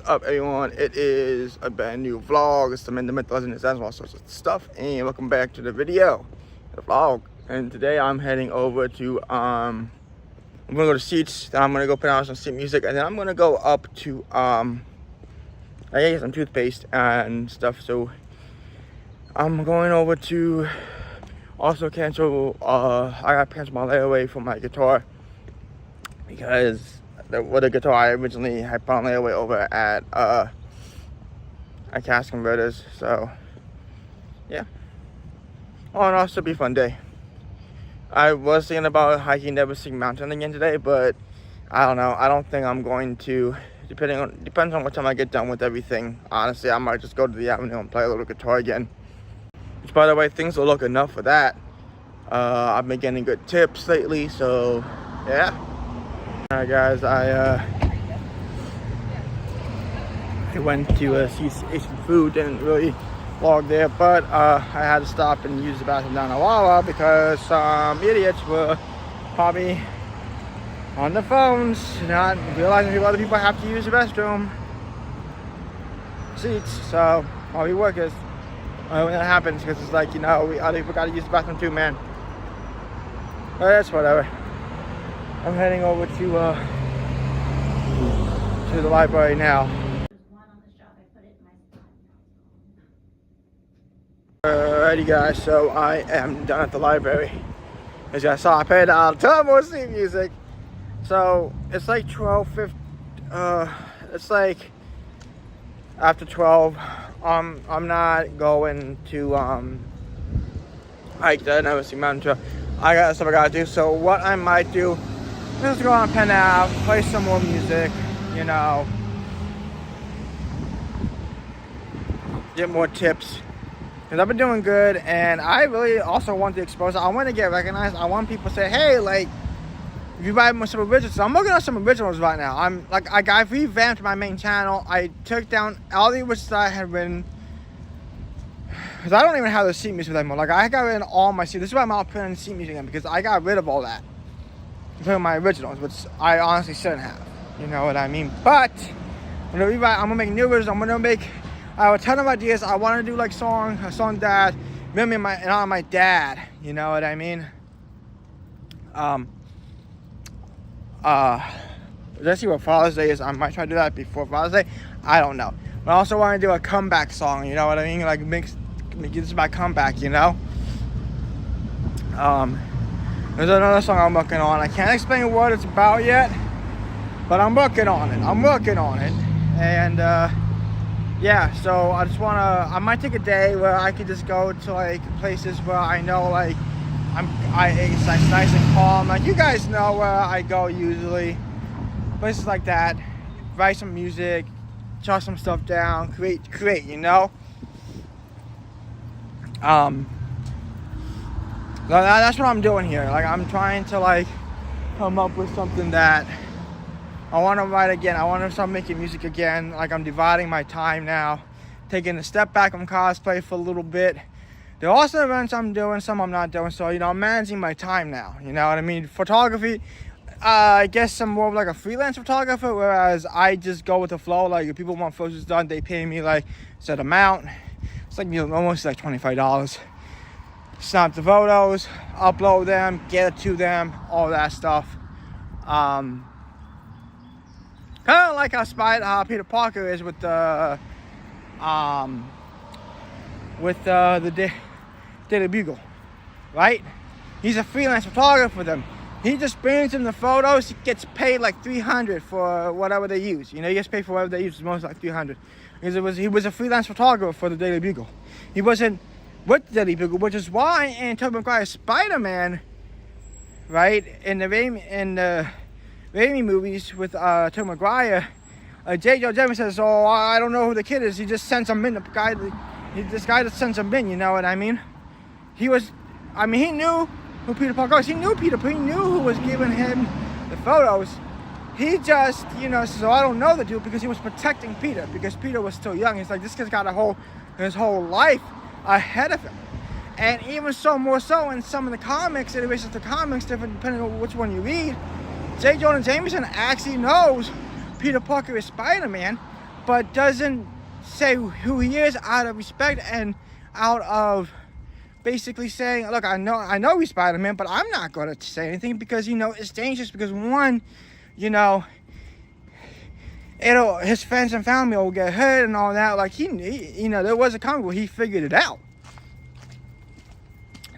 up, everyone? It is a brand new vlog. It's some intimate legends and all sorts of stuff, and welcome back to the video, the vlog. And today I'm heading over to I'm gonna go to Seats, then I'm gonna go put on some seat music, and then I'm gonna go up to I get some toothpaste and stuff. So I'm going over to also cancel I got to cancel my layaway for my guitar, because the guitar I originally had put on layaway over at Cast Converters. So yeah, all in all, should be a fun day. I was thinking about hiking Neversink Mountain again today, but I don't know. I don't think I'm going to. Depends on what time I get done with everything. Honestly, I might just go to the avenue and play a little guitar again. Which, by the way, things will look enough for that. I've been getting good tips lately, so yeah. Alright guys, I went to see Asian food, didn't really vlog there, but I had to stop and use the bathroom down in Wawa because some idiots were probably on their phones, not realizing other people have to use the restroom seats. So probably workers, when that happens, because it's like, you know, other people got to use the bathroom too, man. But that's whatever. I'm heading over to the library now. Alrighty guys, so I am done at the library. As you guys saw, I paid a ton more seat music. So it's like 12:50. It's like after 12. I'm not going to hike the Neversink Mountain Trail. I got stuff I gotta do. So what I might do, just go on Penn Ave, play some more music, you know, get more tips, because I've been doing good, and I really also want to expose it. I want to get recognized. I want people to say, hey, like, if you buy some originals. I'm working on some originals right now. I've revamped my main channel. I took down all the originals that I had written, because I don't even have the sheet music anymore. Like, I got rid of all my sheet. This is why I'm out putting sheet music in, because I got rid of all that. Including my originals, which I honestly shouldn't have. You know what I mean? But I'm gonna make new originals. I'm gonna make. I have a ton of ideas. I want to do like a song that remember me and on my dad. You know what I mean? Let's see what Father's Day is. I might try to do that before Father's Day. I don't know. But I also want to do a comeback song. You know what I mean? Like this is my comeback. You know. There's another song I'm working on. I can't explain what it's about yet, but I'm working on it. And yeah, so I just I might take a day where I could just go to like places where I know like it's like nice and calm. Like you guys know where I go usually. Places like that. Write some music, jot some stuff down, create, you know? That's what I'm doing here. Like, I'm trying to like come up with something that I want to write again. I want to start making music again. Like, I'm dividing my time now, taking a step back from cosplay for a little bit. There are also events I'm doing, some I'm not doing. So, you know, I'm managing my time now. You know what I mean? Photography, I guess I'm more of like a freelance photographer, whereas I just go with the flow. Like, if people want photos done, they pay me like a set amount. It's like, you know, almost like $25. Snap the photos, upload them, get it to them, all that stuff. Kind of like how Peter Parker is with the Daily Bugle, right? He's a freelance photographer for them. He just brings them the photos. He gets paid like $300 for whatever they use. You know, he gets paid for whatever they use. It's most like $300. Because he was a freelance photographer for the Daily Bugle. He wasn't with the Daily Bugle, which is why in Tobey Maguire's Spider-Man, right, in the Raimi movies with Tobey Maguire, J. Jonah Jameson says, "Oh, I don't know who the kid is. He just sends him in. This guy just sends him in. You know what I mean? He knew who Peter Parker was. He knew Peter, but he knew who was giving him the photos. He just, you know, says, oh, I don't know the dude, because he was protecting Peter, because Peter was still young. He's like, this kid's got his whole life ahead of him. And even so, more so in some of the comics, iterations of the comics, different depending on which one you read, J. Jonah Jameson actually knows Peter Parker is Spider-Man, but doesn't say who he is out of respect and out of basically saying, look, I know he's Spider-Man, but I'm not going to say anything because, you know, it's dangerous because, one, you know, his friends and family will get hurt and all that. Like, he you know, there was a comic where he figured it out.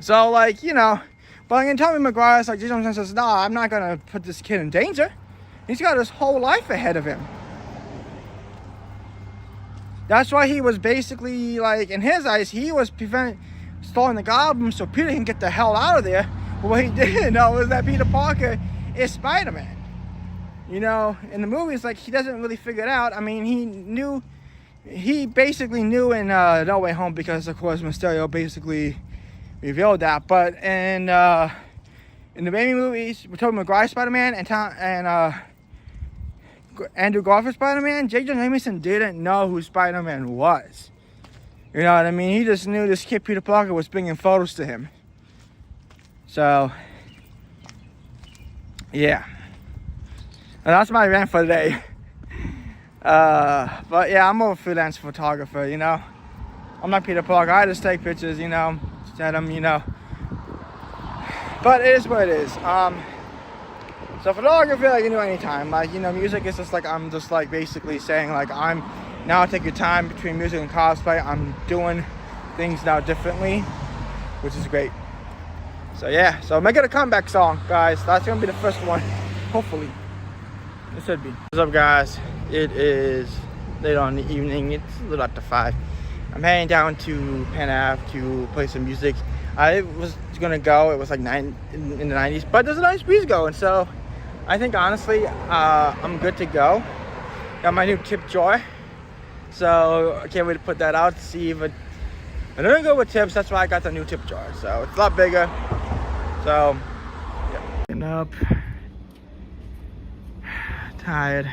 So, like, you know, but like in Tobey Maguire's, like, Jason says, nah, I'm not going to put this kid in danger. He's got his whole life ahead of him. That's why he was basically, like, in his eyes, he was stalling the goblin so Peter can get the hell out of there. But what he didn't know was that Peter Parker is Spider-Man. You know, in the movies, like, he doesn't really figure it out. I mean, he basically knew in No Way Home because, of course, Mysterio basically revealed that. But in the Raimi movies, with Tobey Maguire Spider-Man and Andrew Garfield Spider-Man, J. Jonah Jameson didn't know who Spider-Man was. You know what I mean? He just knew this kid Peter Parker was bringing photos to him. So, yeah. And that's my rant for today. But yeah, I'm a freelance photographer, you know. I'm not Peter Parker. I just take pictures, you know, send them, you know. But it is what it is. So photography, I can do anytime. Like, you know, music is just like, I'm just like basically saying like, now I take your time between music and cosplay. I'm doing things now differently, which is great. So yeah, so make it a comeback song, guys. That's gonna be the first one, hopefully. It should be. What's up, guys? It is late on the evening. It's a little after 5. I'm heading down to Penn Ave to play some music. I was gonna go. It was like 9 in the 90s, but there's a nice breeze going, so I think honestly, I'm good to go. Got my new tip jar, so I can't wait to put that out to see if I don't go with tips. That's why I got the new tip jar. So it's a lot bigger. So, yeah. Getting up. Tired.